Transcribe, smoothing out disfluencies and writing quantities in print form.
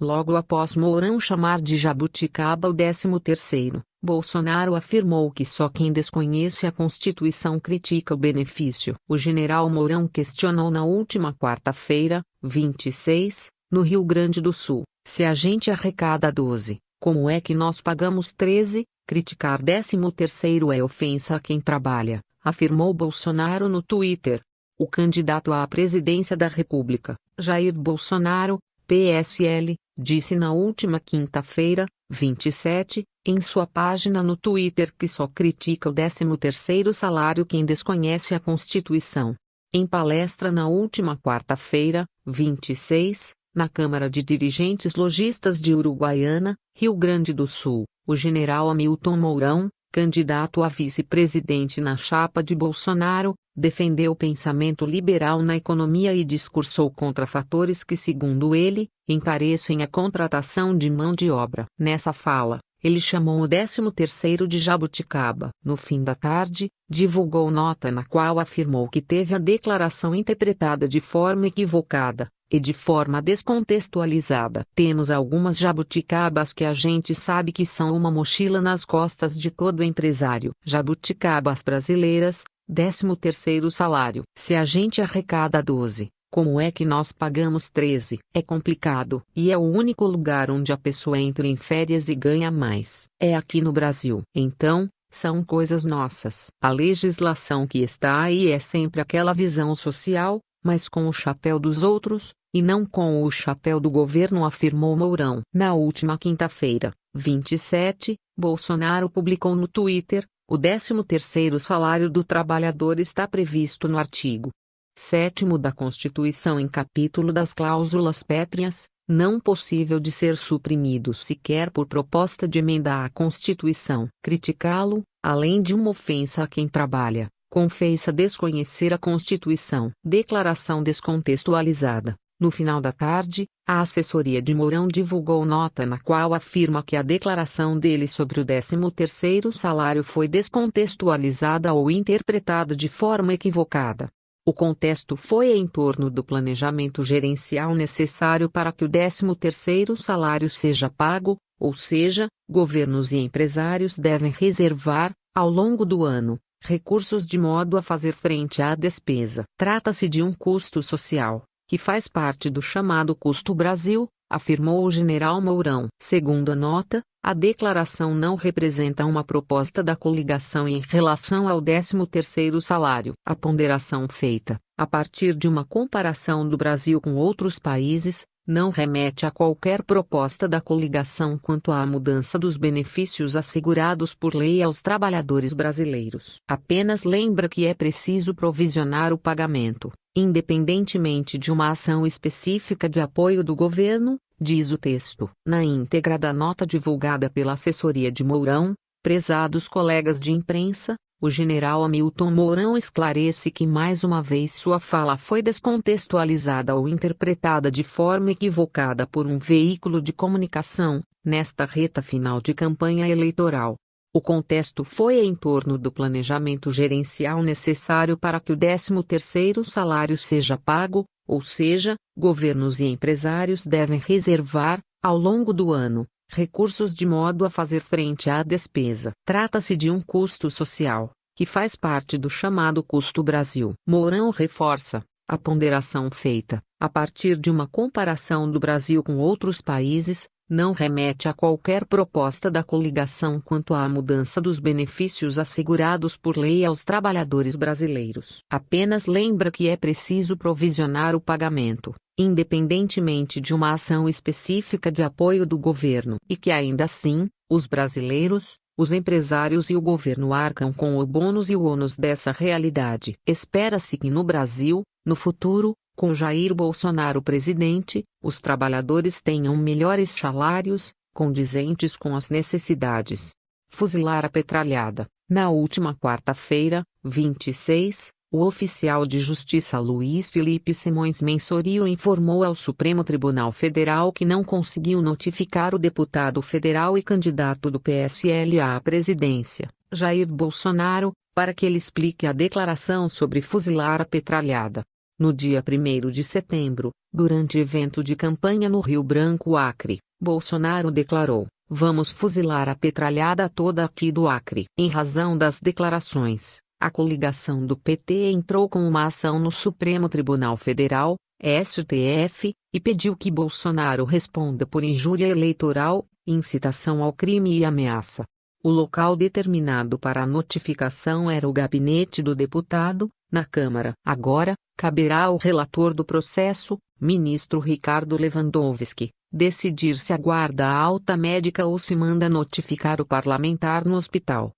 logo após Mourão chamar de jabuticaba o 13º. Bolsonaro afirmou que só quem desconhece a Constituição critica o benefício. O general Mourão questionou na última quarta-feira, 26, no Rio Grande do Sul, se a gente arrecada 12, como é que nós pagamos 13? Criticar 13º é ofensa a quem trabalha, afirmou Bolsonaro no Twitter. O candidato à presidência da República, Jair Bolsonaro, PSL, disse na última quinta-feira, 27, em sua página no Twitter que só critica o 13º salário quem desconhece a Constituição. Em palestra na última quarta-feira, 26, na Câmara de Dirigentes Lojistas de Uruguaiana, Rio Grande do Sul, o general Hamilton Mourão, candidato a vice-presidente na chapa de Bolsonaro, defendeu o pensamento liberal na economia e discursou contra fatores que, segundo ele, encarecem a contratação de mão de obra. Nessa fala, ele chamou o 13º de jabuticaba. No fim da tarde, divulgou nota na qual afirmou que teve a declaração interpretada de forma equivocada e de forma descontextualizada. Temos algumas jabuticabas que a gente sabe que são uma mochila nas costas de todo empresário. Jabuticabas brasileiras, 13º salário. Se a gente arrecada 12, como é que nós pagamos 13? É complicado. E é o único lugar onde a pessoa entra em férias e ganha mais. É aqui no Brasil. Então, são coisas nossas. A legislação que está aí é sempre aquela visão social, mas com o chapéu dos outros, e não com o chapéu do governo, afirmou Mourão. Na última quinta-feira, 27, Bolsonaro publicou no Twitter: o 13º salário do trabalhador está previsto no artigo 7º da Constituição em capítulo das cláusulas pétreas, não possível de ser suprimido sequer por proposta de emenda à Constituição. Criticá-lo, além de uma ofensa a quem trabalha, confessa desconhecer a Constituição. Declaração descontextualizada. No final da tarde, a assessoria de Mourão divulgou nota na qual afirma que a declaração dele sobre o 13º salário foi descontextualizada ou interpretada de forma equivocada. O contexto foi em torno do planejamento gerencial necessário para que o 13º salário seja pago, ou seja, governos e empresários devem reservar, ao longo do ano, recursos de modo a fazer frente à despesa. Trata-se de um custo social, que faz parte do chamado Custo Brasil, afirmou o general Mourão. Segundo a nota, a declaração não representa uma proposta da coligação em relação ao 13º salário. A ponderação feita, a partir de uma comparação do Brasil com outros países, não remete a qualquer proposta da coligação quanto à mudança dos benefícios assegurados por lei aos trabalhadores brasileiros. Apenas lembra que é preciso provisionar o pagamento, independentemente de uma ação específica de apoio do governo, diz o texto. Na íntegra da nota divulgada pela assessoria de Mourão, prezados colegas de imprensa, o general Hamilton Mourão esclarece que mais uma vez sua fala foi descontextualizada ou interpretada de forma equivocada por um veículo de comunicação, nesta reta final de campanha eleitoral. O contexto foi em torno do planejamento gerencial necessário para que o 13º salário seja pago, ou seja, governos e empresários devem reservar, ao longo do ano, recursos de modo a fazer frente à despesa. Trata-se de um custo social, que faz parte do chamado Custo Brasil. Mourão reforça: a ponderação feita, a partir de uma comparação do Brasil com outros países, não remete a qualquer proposta da coligação quanto à mudança dos benefícios assegurados por lei aos trabalhadores brasileiros. Apenas lembra que é preciso provisionar o pagamento, independentemente de uma ação específica de apoio do governo. E que ainda assim, os brasileiros, os empresários e o governo arcam com o bônus e o ônus dessa realidade. Espera-se que no Brasil, no futuro, com Jair Bolsonaro presidente, os trabalhadores tenham melhores salários, condizentes com as necessidades. Fuzilar a petralhada. Na última quarta-feira, 26, o oficial de justiça Luiz Felipe Simões Mensorio informou ao Supremo Tribunal Federal que não conseguiu notificar o deputado federal e candidato do PSL à presidência, Jair Bolsonaro, para que ele explique a declaração sobre fuzilar a petralhada. No dia 1º de setembro, durante evento de campanha no Rio Branco, Acre, Bolsonaro declarou: "Vamos fuzilar a petralhada toda aqui do Acre". Em razão das declarações, a coligação do PT entrou com uma ação no Supremo Tribunal Federal, STF, e pediu que Bolsonaro responda por injúria eleitoral, incitação ao crime e ameaça. O local determinado para a notificação era o gabinete do deputado, na Câmara. Agora, caberá ao relator do processo, ministro Ricardo Lewandowski, decidir se aguarda a alta médica ou se manda notificar o parlamentar no hospital.